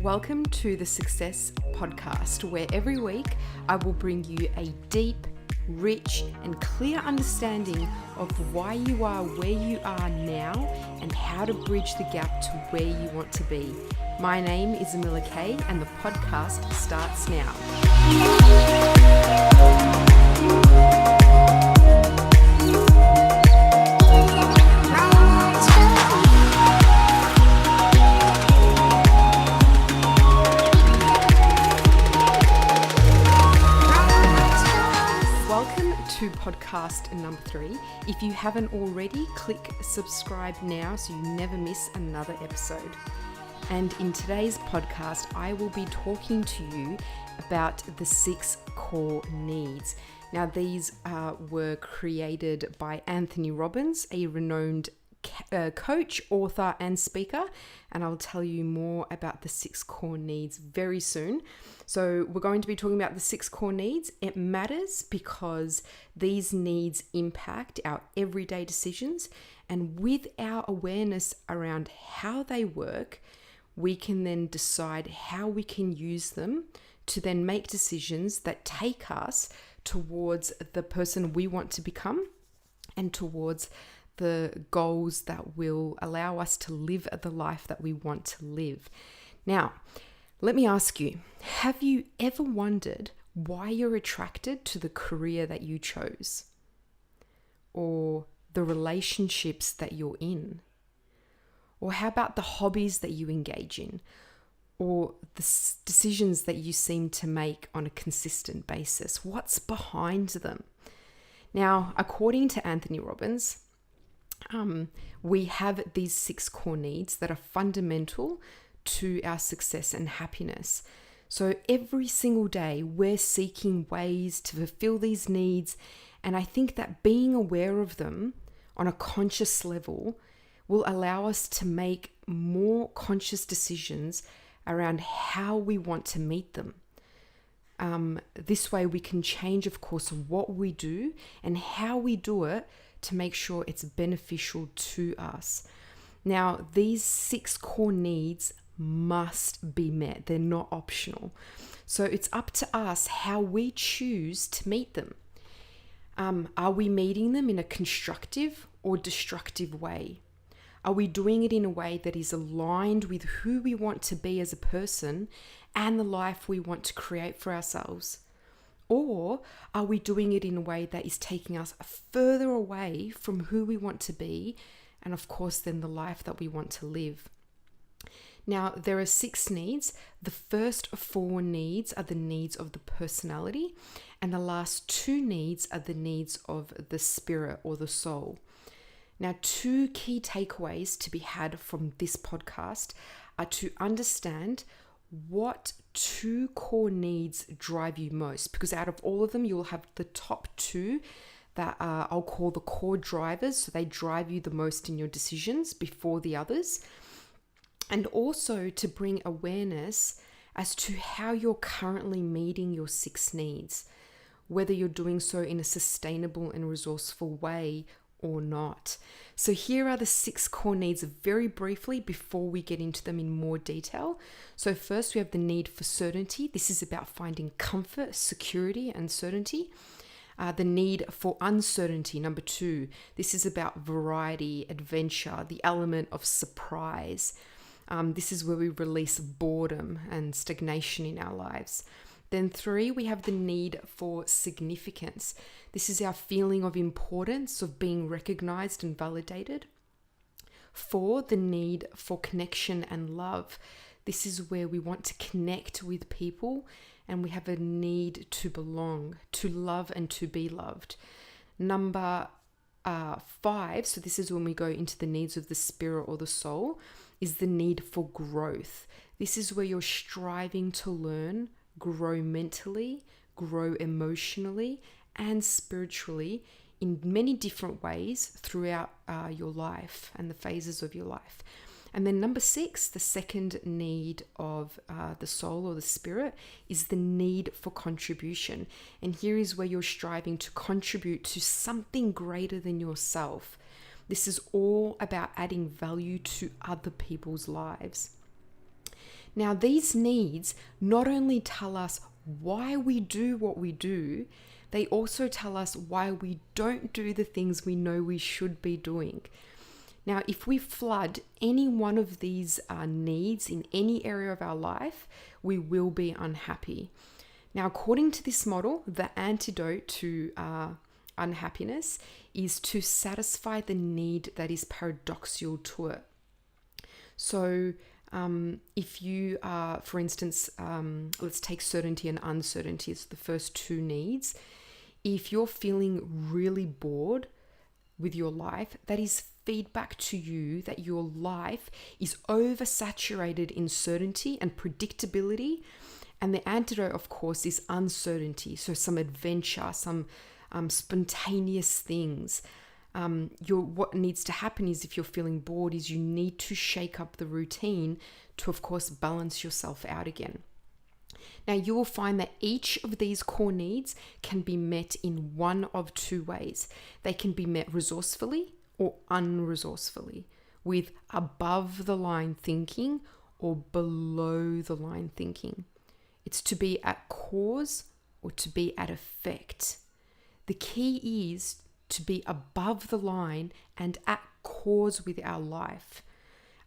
Welcome to the Success Podcast, where every week I will bring you a deep, rich, and clear understanding of why you are where you are now and how to bridge the gap to where you want to be. My name is Amila Kaye, and the podcast starts now. To podcast number 3. If you haven't already, click subscribe now so you never miss another episode. And in today's podcast, I will be talking to you about the 6 core needs. Now, these were created by Anthony Robbins, a renowned coach, author, and speaker, and I'll tell you more about the 6 core needs very soon. So we're going to be talking about the 6 core needs. It matters because these needs impact our everyday decisions, and with our awareness around how they work, we can then decide how we can use them to then make decisions that take us towards the person we want to become and towards the goals that will allow us to live the life that we want to live. Now, let me ask you, have you ever wondered why you're attracted to the career that you chose? Or the relationships that you're in? Or how about the hobbies that you engage in? Or the decisions that you seem to make on a consistent basis? What's behind them? Now, according to Anthony Robbins, we have these 6 core needs that are fundamental to our success and happiness. So every single day we're seeking ways to fulfill these needs, and I think that being aware of them on a conscious level will allow us to make more conscious decisions around how we want to meet them. This way we can change, of course, what we do and how we do it to make sure it's beneficial to us. Now, these 6 core needs must be met. They're not optional. So it's up to us how we choose to meet them. Are we meeting them in a constructive or destructive way? Are we doing it in a way that is aligned with who we want to be as a person and the life we want to create for ourselves? Or are we doing it in a way that is taking us further away from who we want to be and, of course, then the life that we want to live? Now, there are 6 needs. The first 4 needs are the needs of the personality, and the last 2 needs are the needs of the spirit or the soul. Now, 2 key takeaways to be had from this podcast are to understand what 2 core needs drive you most, because out of all of them, you'll have the top 2 that I'll call the core drivers. So they drive you the most in your decisions before the others. And also to bring awareness as to how you're currently meeting your 6 needs, whether you're doing so in a sustainable and resourceful way or not. So here are the 6 core needs very briefly before we get into them in more detail. So first we have the need for certainty. This is about finding comfort, security, and certainty. The need for uncertainty, number 2. This is about variety, adventure, the element of surprise. This is where we release boredom and stagnation in our lives. Then 3, we have the need for significance. This is our feeling of importance, of being recognized and validated. 4, the need for connection and love. This is where we want to connect with people and we have a need to belong, to love and to be loved. Number 5, so this is when we go into the needs of the spirit or the soul, is the need for growth. This is where you're striving to learn, grow mentally, grow emotionally, and spiritually in many different ways throughout your life and the phases of your life. And then number 6, the second need of the soul or the spirit is the need for contribution. And here is where you're striving to contribute to something greater than yourself. This is all about adding value to other people's lives. Now, these needs not only tell us why we do what we do, they also tell us why we don't do the things we know we should be doing. Now, if we flood any one of these needs in any area of our life, we will be unhappy. Now, according to this model, the antidote to unhappiness is to satisfy the need that is paradoxical to it. So, if you are, for instance, let's take certainty and uncertainty as the first two needs. If you're feeling really bored with your life, that is feedback to you that your life is oversaturated in certainty and predictability. And the antidote, of course, is uncertainty. So some adventure, some spontaneous things. What needs to happen is, if you're feeling bored, is you need to shake up the routine to, of course, balance yourself out again. Now, you will find that each of these core needs can be met in one of two ways. They can be met resourcefully or unresourcefully, with above the line thinking or below the line thinking. It's to be at cause or to be at effect. The key is to be above the line and at cause with our life.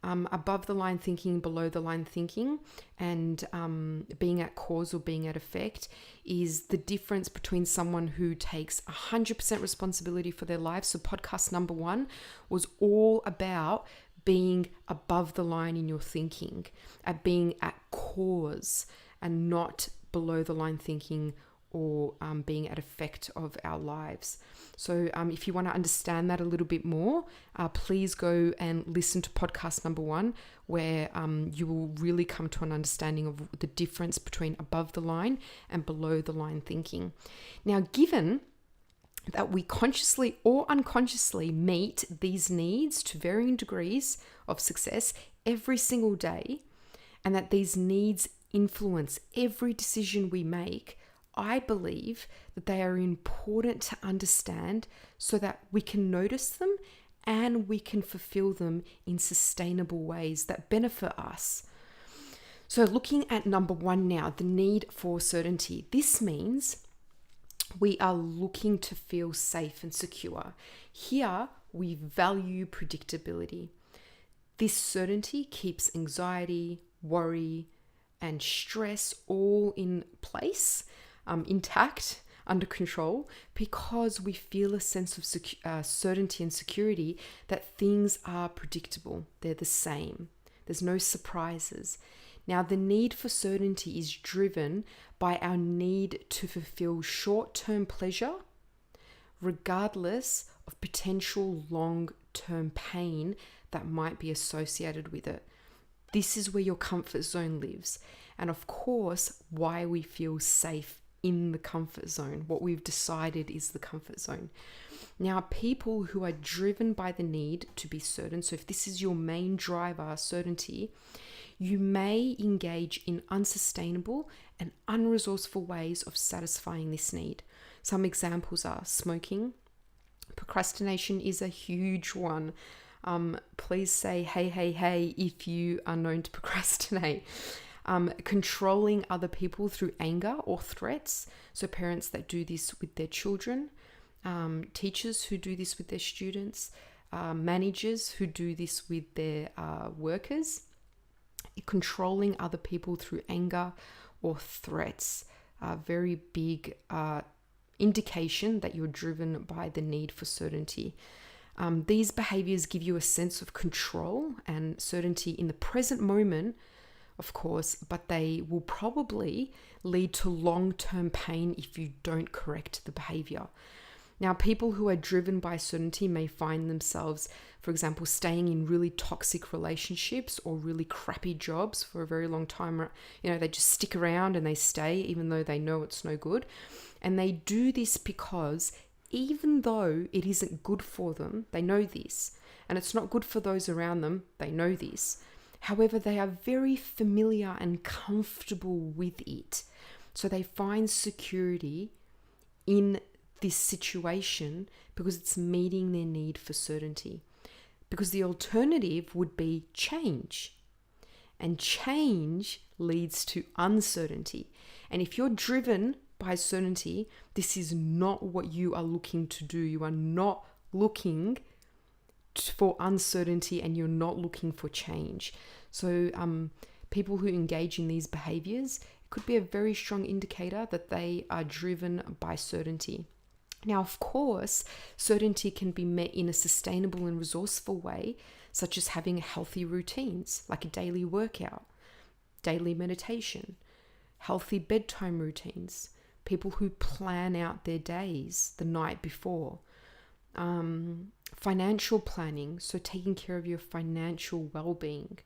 Above the line thinking, below the line thinking, and being at cause or being at effect is the difference between someone who takes 100% responsibility for their life. So podcast number 1 was all about being above the line in your thinking, at being at cause and not below the line thinking or being at effect of our lives. So if you want to understand that a little bit more, please go and listen to podcast number 1, where you will really come to an understanding of the difference between above the line and below the line thinking. Now, given that we consciously or unconsciously meet these needs to varying degrees of success every single day, and that these needs influence every decision we make, I believe that they are important to understand so that we can notice them and we can fulfill them in sustainable ways that benefit us. So looking at number 1 now, the need for certainty. This means we are looking to feel safe and secure. Here, we value predictability. This certainty keeps anxiety, worry, and stress all in place, intact, under control, because we feel a sense of certainty and security that things are predictable. They're the same. There's no surprises. Now, the need for certainty is driven by our need to fulfill short-term pleasure, regardless of potential long-term pain that might be associated with it. This is where your comfort zone lives. And of course, why we feel safe in the comfort zone. What we've decided is the comfort zone. Now, people who are driven by the need to be certain, so if this is your main driver, certainty, you may engage in unsustainable and unresourceful ways of satisfying this need. Some examples are smoking. Procrastination is a huge one. Please say hey if you are known to procrastinate. Controlling other people through anger or threats. So parents that do this with their children, teachers who do this with their students, managers who do this with their workers. Controlling other people through anger or threats. A very big indication that you're driven by the need for certainty. These behaviors give you a sense of control and certainty in the present moment, of course, but they will probably lead to long-term pain if you don't correct the behavior. Now, people who are driven by certainty may find themselves, for example, staying in really toxic relationships or really crappy jobs for a very long time. You know, they just stick around and they stay even though they know it's no good. And they do this because even though it isn't good for them, they know this, and it's not good for those around them, they know this. However, they are very familiar and comfortable with it. So they find security in this situation because it's meeting their need for certainty. Because the alternative would be change. And change leads to uncertainty. And if you're driven by certainty, this is not what you are looking to do. You are not looking for uncertainty, and you're not looking for change. So people who engage in these behaviors, it could be a very strong indicator that they are driven by certainty. Now, of course, certainty can be met in a sustainable and resourceful way, such as having healthy routines, like a daily workout, daily meditation, healthy bedtime routines, people who plan out their days the night before, financial planning, so taking care of your financial well-being.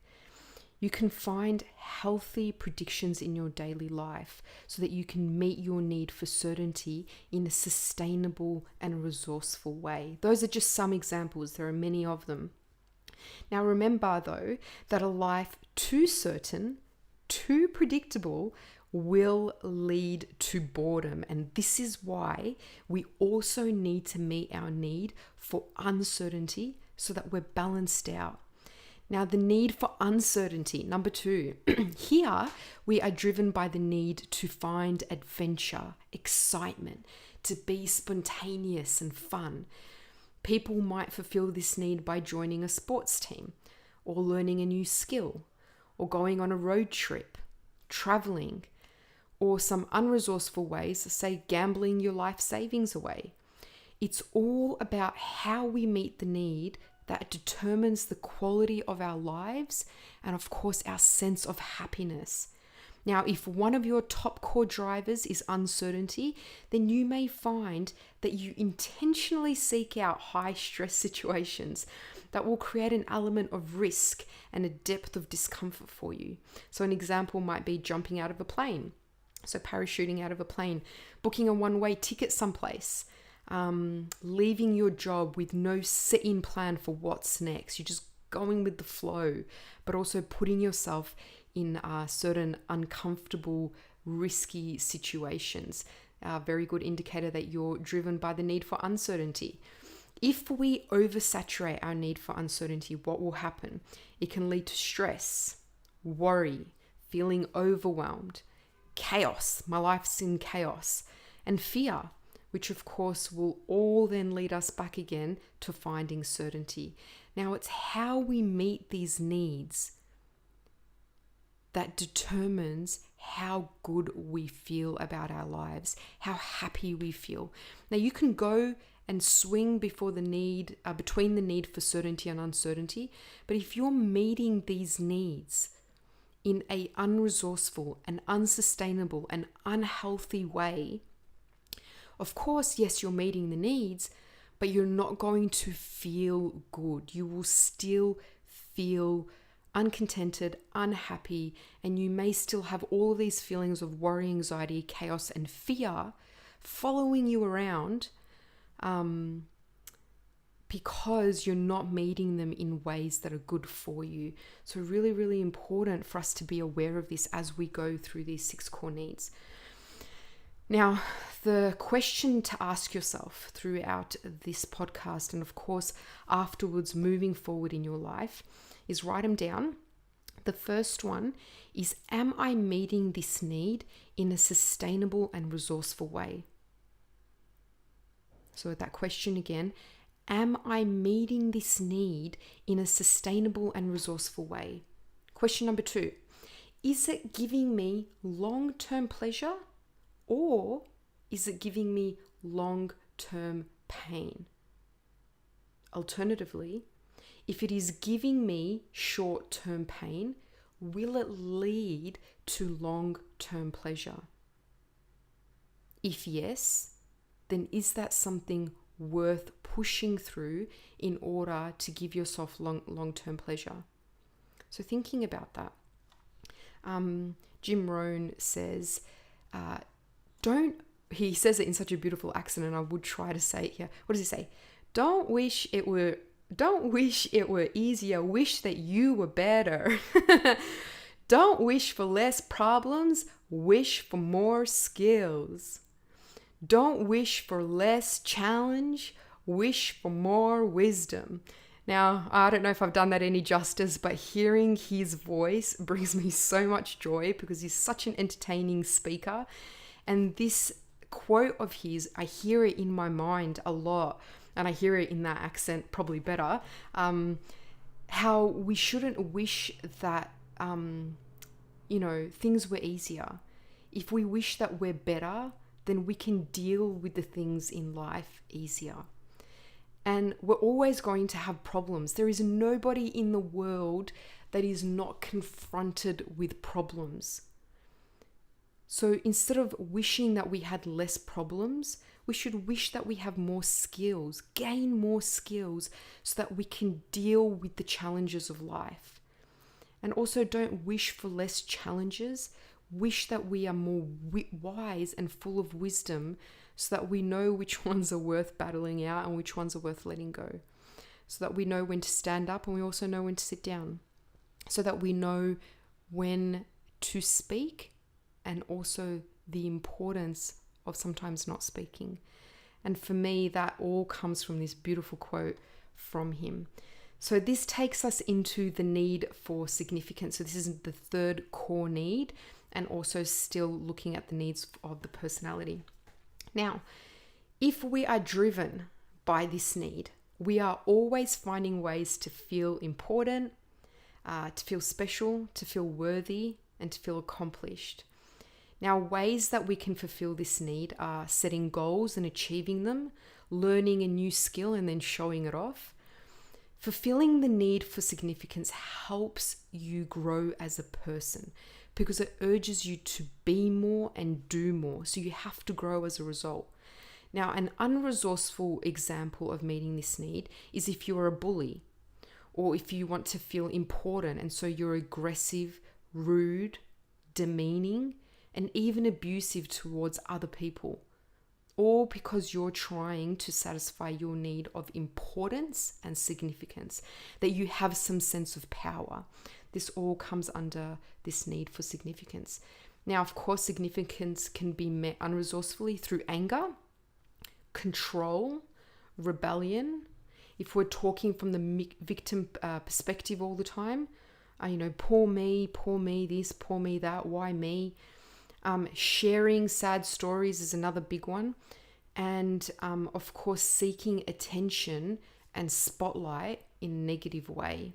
You can find healthy predictions in your daily life so that you can meet your need for certainty in a sustainable and resourceful way. Those are just some examples. There are many of them. Now remember though, that a life too certain, too predictable will lead to boredom. And this is why we also need to meet our need for uncertainty so that we're balanced out. Now, the need for uncertainty, number 2. Here, we are driven by the need to find adventure, excitement, to be spontaneous and fun. People might fulfill this need by joining a sports team, or learning a new skill, or going on a road trip, traveling, or some unresourceful ways, say gambling your life savings away. It's all about how we meet the need that determines the quality of our lives and, of course, our sense of happiness. Now, if one of your top core drivers is uncertainty, then you may find that you intentionally seek out high stress situations that will create an element of risk and a depth of discomfort for you. So an example might be jumping out of a plane, so parachuting out of a plane, booking a one-way ticket someplace, leaving your job with no set-in plan for what's next. You're just going with the flow, but also putting yourself in certain uncomfortable, risky situations. A very good indicator that you're driven by the need for uncertainty. If we oversaturate our need for uncertainty, what will happen? It can lead to stress, worry, feeling overwhelmed, chaos. My life's in chaos, and fear, which of course will all then lead us back again to finding certainty. Now, it's how we meet these needs that determines how good we feel about our lives, how happy we feel. Now, you can go and swing between the need for certainty and uncertainty, but if you're meeting these needs in a unresourceful and unsustainable and unhealthy way, of course, yes, you're meeting the needs, but you're not going to feel good. You will still feel uncontented, unhappy, and you may still have all these feelings of worry, anxiety, chaos, and fear following you around because you're not meeting them in ways that are good for you. So really, really important for us to be aware of this as we go through these 6 core needs. Now, the question to ask yourself throughout this podcast, and of course afterwards moving forward in your life, is write them down. The first one is, am I meeting this need in a sustainable and resourceful way? So that question again, am I meeting this need in a sustainable and resourceful way? Question number 2, is it giving me long-term pleasure, or is it giving me long-term pain? Alternatively, if it is giving me short-term pain, will it lead to long-term pleasure? If yes, then is that something worth pushing through in order to give yourself long-term pleasure? So thinking about that, Jim Rohn says, he says it in such a beautiful accent, and I would try to say it here. What does he say? Don't wish it were easier, wish that you were better. Don't wish for less problems, wish for more skills. Don't wish for less challenge, wish for more wisdom. Now, I don't know if I've done that any justice, but hearing his voice brings me so much joy because he's such an entertaining speaker. And this quote of his, I hear it in my mind a lot, and I hear it in that accent probably better, how we shouldn't wish that, things were easier. If we wish that we're better, then we can deal with the things in life easier. And we're always going to have problems. There is nobody in the world that is not confronted with problems. So instead of wishing that we had less problems, we should wish that we have more skills, gain more skills so that we can deal with the challenges of life. And also don't wish for less challenges. Wish that we are more wise and full of wisdom so that we know which ones are worth battling out and which ones are worth letting go. So that we know when to stand up and we also know when to sit down. So that we know when to speak and also the importance of sometimes not speaking. And for me, that all comes from this beautiful quote from him. So this takes us into the need for significance. So this is the third core need, and also still looking at the needs of the personality. Now, if we are driven by this need, we are always finding ways to feel important, to feel special, to feel worthy, and to feel accomplished. Now, ways that we can fulfill this need are setting goals and achieving them, learning a new skill and then showing it off. Fulfilling the need for significance helps you grow as a person because it urges you to be more and do more. So you have to grow as a result. Now, an unresourceful example of meeting this need is if you're a bully or if you want to feel important and so you're aggressive, rude, demeaning, and even abusive towards other people. All because you're trying to satisfy your need of importance and significance, that you have some sense of power. This all comes under this need for significance. Now, of course, significance can be met unresourcefully through anger, control, rebellion. If we're talking from the victim perspective all the time, poor me, this, poor me that, why me? Sharing sad stories is another big one. And of course, seeking attention and spotlight in a negative way.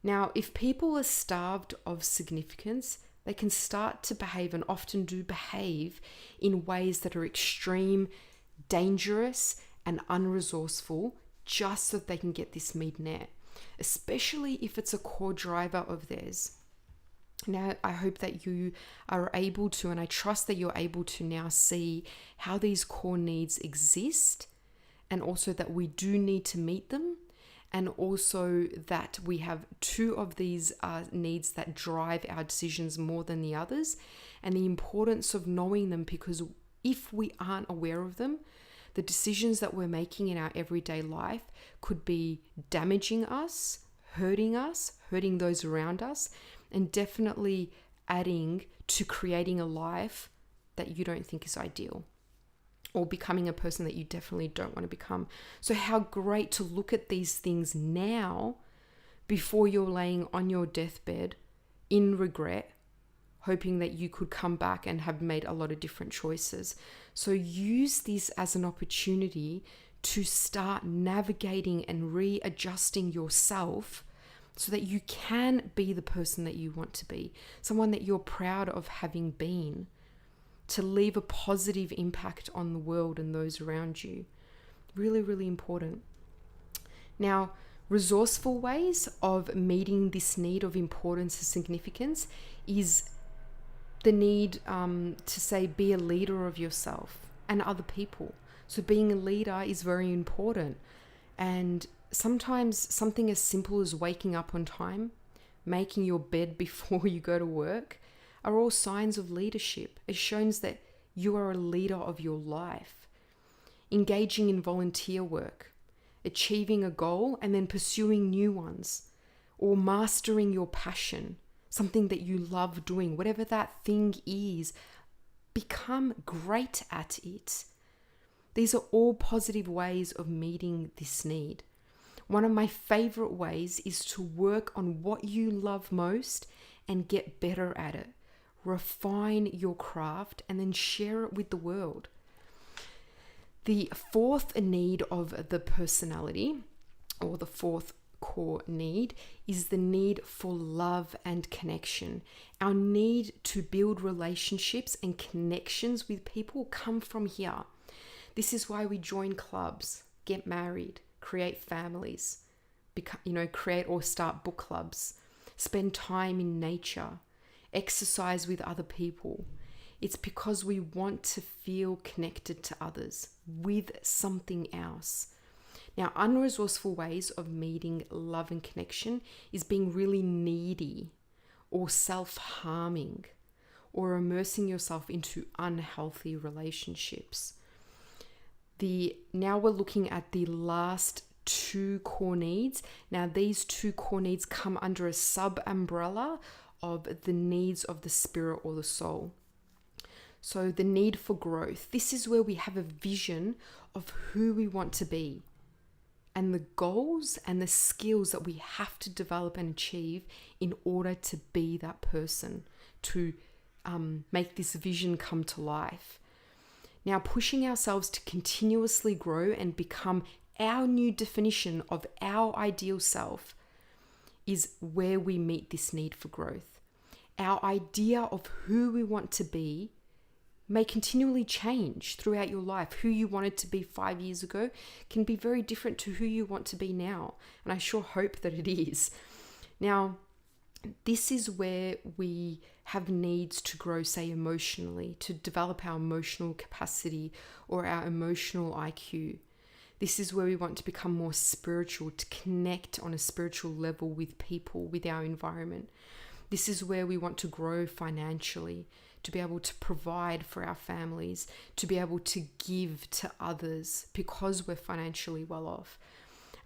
Now, if people are starved of significance, they can start to behave and often do behave in ways that are extreme, dangerous, and unresourceful just so that they can get this need met, especially if it's a core driver of theirs. Now, I hope that you are able to, and I trust that you're able to now see how these core needs exist, and also that we do need to meet them, and also that we have two of these needs that drive our decisions more than the others, and the importance of knowing them, because if we aren't aware of them, the decisions that we're making in our everyday life could be damaging us, hurting those around us, and definitely adding to creating a life that you don't think is ideal, or becoming a person that you definitely don't want to become. So how great to look at these things now before you're laying on your deathbed in regret, hoping that you could come back and have made a lot of different choices. So use this as an opportunity to start navigating and readjusting yourself so that you can be the person that you want to be, someone that you're proud of having been, to leave a positive impact on the world and those around you. Really, really important. Now, resourceful ways of meeting this need of importance and significance is the need to say, be a leader of yourself and other people. So being a leader is very important. And sometimes something as simple as waking up on time, making your bed before you go to work, are all signs of leadership. It shows that you are a leader of your life. Engaging in volunteer work, achieving a goal and then pursuing new ones, or mastering your passion, something that you love doing, whatever that thing is, become great at it. These are all positive ways of meeting this need. One of my favorite ways is to work on what you love most and get better at it. Refine your craft and then share it with the world. The fourth need of the personality, or the fourth core need, is the need for love and connection. Our need to build relationships and connections with people come from here. This is why we join clubs, get married, create families, create or start book clubs, spend time in nature, exercise with other people. It's because we want to feel connected to others with something else. Now, unresourceful ways of meeting love and connection is being really needy or self-harming or immersing yourself into unhealthy relationships. Now we're looking at the last two core needs. Now, these two core needs come under a sub-umbrella of the needs of the spirit or the soul. So the need for growth. This is where we have a vision of who we want to be and the goals and the skills that we have to develop and achieve in order to be that person, to make this vision come to life. Now, pushing ourselves to continuously grow and become our new definition of our ideal self is where we meet this need for growth. Our idea of who we want to be may continually change throughout your life. Who you wanted to be 5 years ago can be very different to who you want to be now. And I sure hope that it is. Now, this is where we have needs to grow, say, emotionally, to develop our emotional capacity or our emotional IQ. This is where we want to become more spiritual, to connect on a spiritual level with people, with our environment. This is where we want to grow financially, to be able to provide for our families, to be able to give to others because we're financially well off.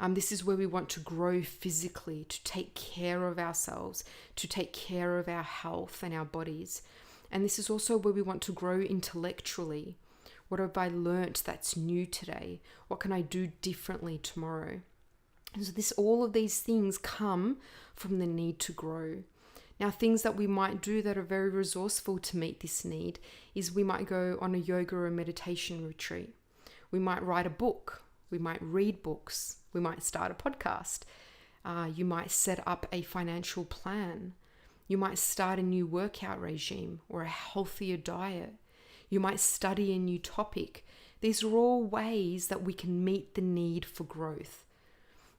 This is where we want to grow physically, to take care of ourselves, to take care of our health and our bodies. And this is also where we want to grow intellectually. What have I learnt that's new today? What can I do differently tomorrow? And so all of these things come from the need to grow. Now, things that we might do that are very resourceful to meet this need is we might go on a yoga or meditation retreat. We might write a book. We might read books. We might start a podcast. You might set up a financial plan. You might start a new workout regime or a healthier diet. You might study a new topic. These are all ways that we can meet the need for growth.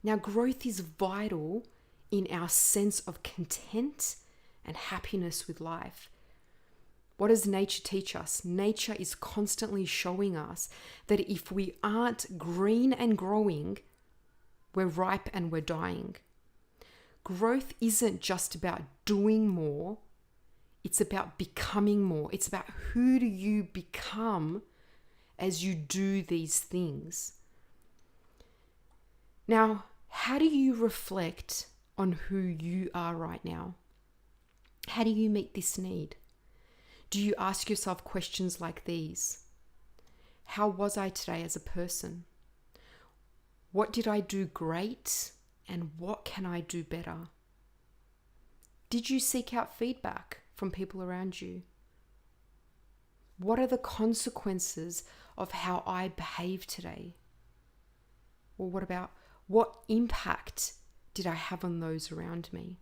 Now, growth is vital in our sense of content and happiness with life. What does nature teach us? Nature is constantly showing us that if we aren't green and growing, we're ripe and we're dying. Growth isn't just about doing more. It's about becoming more. It's about who do you become as you do these things. Now, how do you reflect on who you are right now? How do you meet this need? Do you ask yourself questions like these? How was I today as a person? What did I do great? And what can I do better? Did you seek out feedback from people around you? What are the consequences of how I behave today? Or what impact did I have on those around me?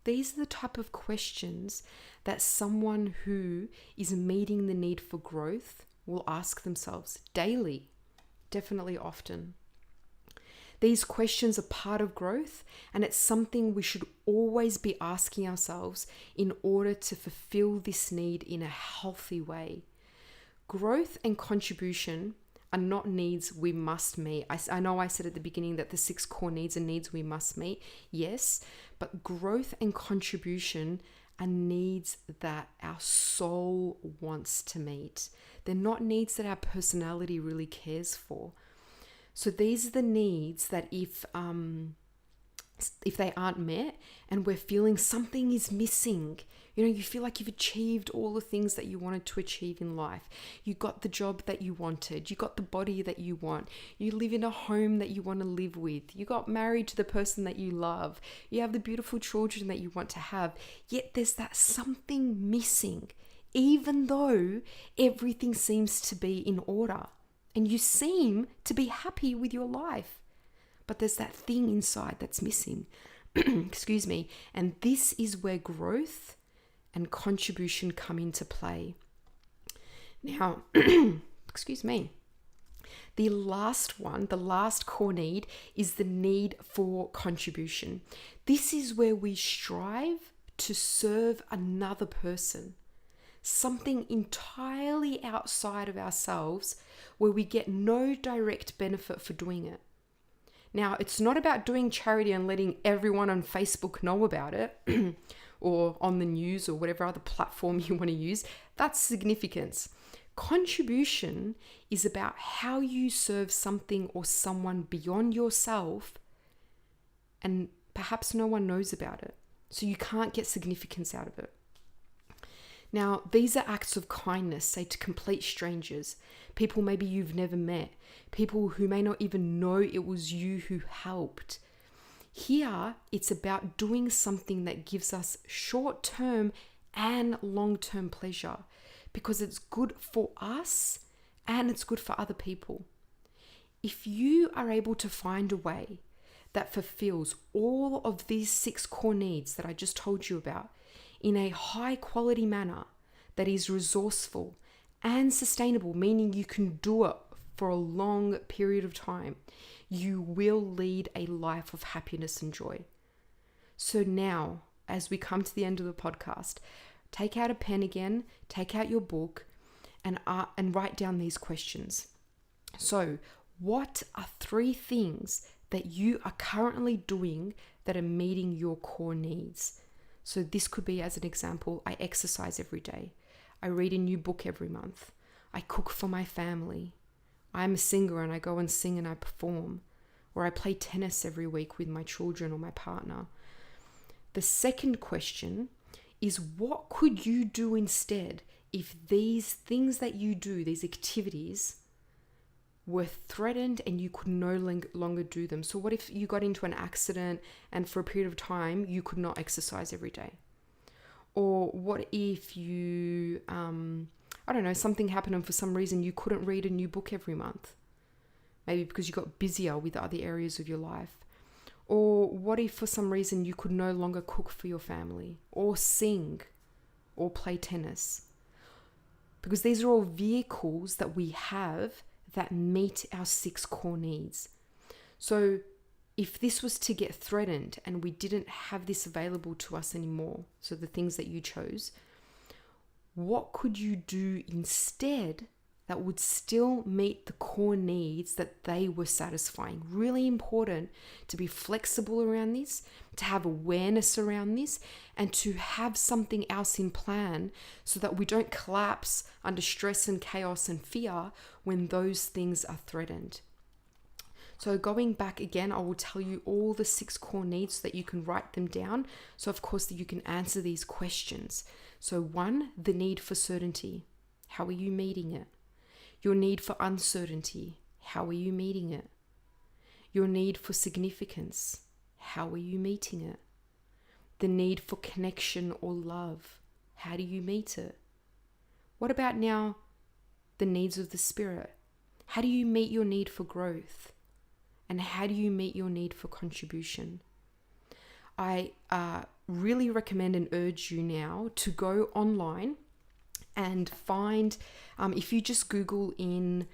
These are the type of questions that someone who is meeting the need for growth will ask themselves daily, definitely often. These questions are part of growth, and it's something we should always be asking ourselves in order to fulfill this need in a healthy way. Growth and contribution are not needs we must meet. I know I said at the beginning that the 6 core needs are needs we must meet. Yes, but growth and contribution are needs that our soul wants to meet. They're not needs that our personality really cares for. So these are the needs that if they aren't met and we're feeling something is missing, You feel like you've achieved all the things that you wanted to achieve in life. You got the job that you wanted. You got the body that you want. You live in a home that you want to live with. You got married to the person that you love. You have the beautiful children that you want to have. Yet there's that something missing, even though everything seems to be in order and you seem to be happy with your life. But there's that thing inside that's missing. Excuse me. And this is where growth and contribution come into play. Now, excuse me. The last core need is the need for contribution. This is where we strive to serve another person, something entirely outside of ourselves where we get no direct benefit for doing it. Now, it's not about doing charity and letting everyone on Facebook know about it or on the news or whatever other platform you want to use. That's significance. Contribution is about how you serve something or someone beyond yourself, and perhaps no one knows about it, so you can't get significance out of it. Now, these are acts of kindness, say to complete strangers, people maybe you've never met, people who may not even know it was you who helped. Here, it's about doing something that gives us short-term and long-term pleasure because it's good for us and it's good for other people. If you are able to find a way that fulfills all of these 6 core needs that I just told you about, in a high quality manner that is resourceful and sustainable, meaning you can do it for a long period of time, you will lead a life of happiness and joy. So now, as we come to the end of the podcast, take out a pen again, take out your book, and write down these questions. So, what are 3 things that you are currently doing that are meeting your core needs? So this could be, as an example, I exercise every day. I read a new book every month. I cook for my family. I'm a singer and I go and sing and I perform. Or I play tennis every week with my children or my partner. The second question is, what could you do instead if these things that you do, these activities, were threatened and you could no longer do them? So what if you got into an accident and for a period of time you could not exercise every day? Or what if you, something happened and for some reason you couldn't read a new book every month? Maybe because you got busier with other areas of your life. Or what if for some reason you could no longer cook for your family or sing or play tennis? Because these are all vehicles that we have that meet our 6 core needs. So if this was to get threatened and we didn't have this available to us anymore, so the things that you chose, what could you do instead that would still meet the core needs that they were satisfying? Really important to be flexible around this, to have awareness around this, and to have something else in plan so that we don't collapse under stress and chaos and fear when those things are threatened. So going back again, I will tell you all the 6 core needs so that you can write them down. So of course that you can answer these questions. So 1, the need for certainty. How are you meeting it? Your need for uncertainty. How are you meeting it? Your need for significance. How are you meeting it? The need for connection or love. How do you meet it? What about now the needs of the spirit? How do you meet your need for growth? And how do you meet your need for contribution? I really recommend and urge you now to go online and find, if you just Google in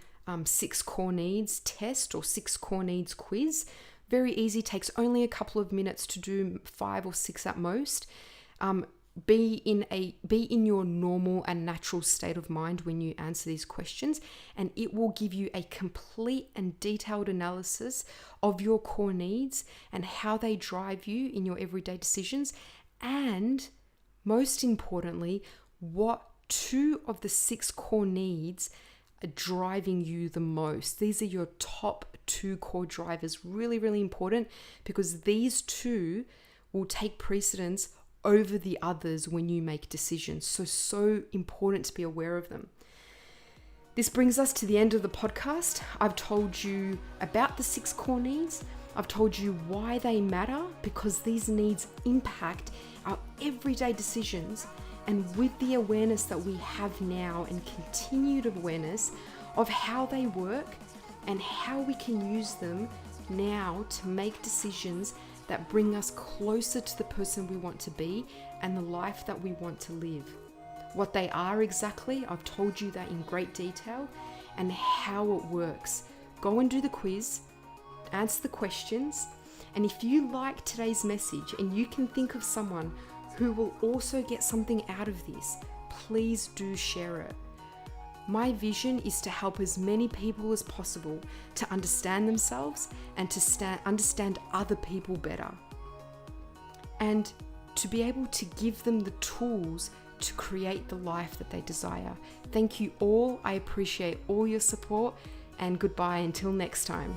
6 core needs test or 6 core needs quiz, very easy, takes only a couple of minutes to do, 5 or 6 at most. Be in your normal and natural state of mind when you answer these questions, and it will give you a complete and detailed analysis of your core needs and how they drive you in your everyday decisions, and most importantly, what 2 of the 6 core needs are driving you the most. These are your top 2 core drivers. Really, really important, because these 2 will take precedence over the others when you make decisions. So important to be aware of them. This brings us to the end of the podcast. I've told you about the 6 core needs. I've told you why they matter, because these needs impact our everyday decisions. And with the awareness that we have now and continued awareness of how they work and how we can use them now to make decisions that bring us closer to the person we want to be and the life that we want to live. What they are exactly, I've told you that in great detail, and how it works. Go and do the quiz, answer the questions, and if you like today's message and you can think of someone who will also get something out of this, please do share it. My vision is to help as many people as possible to understand themselves and to understand other people better, and to be able to give them the tools to create the life that they desire. Thank you all. I appreciate all your support, and goodbye until next time.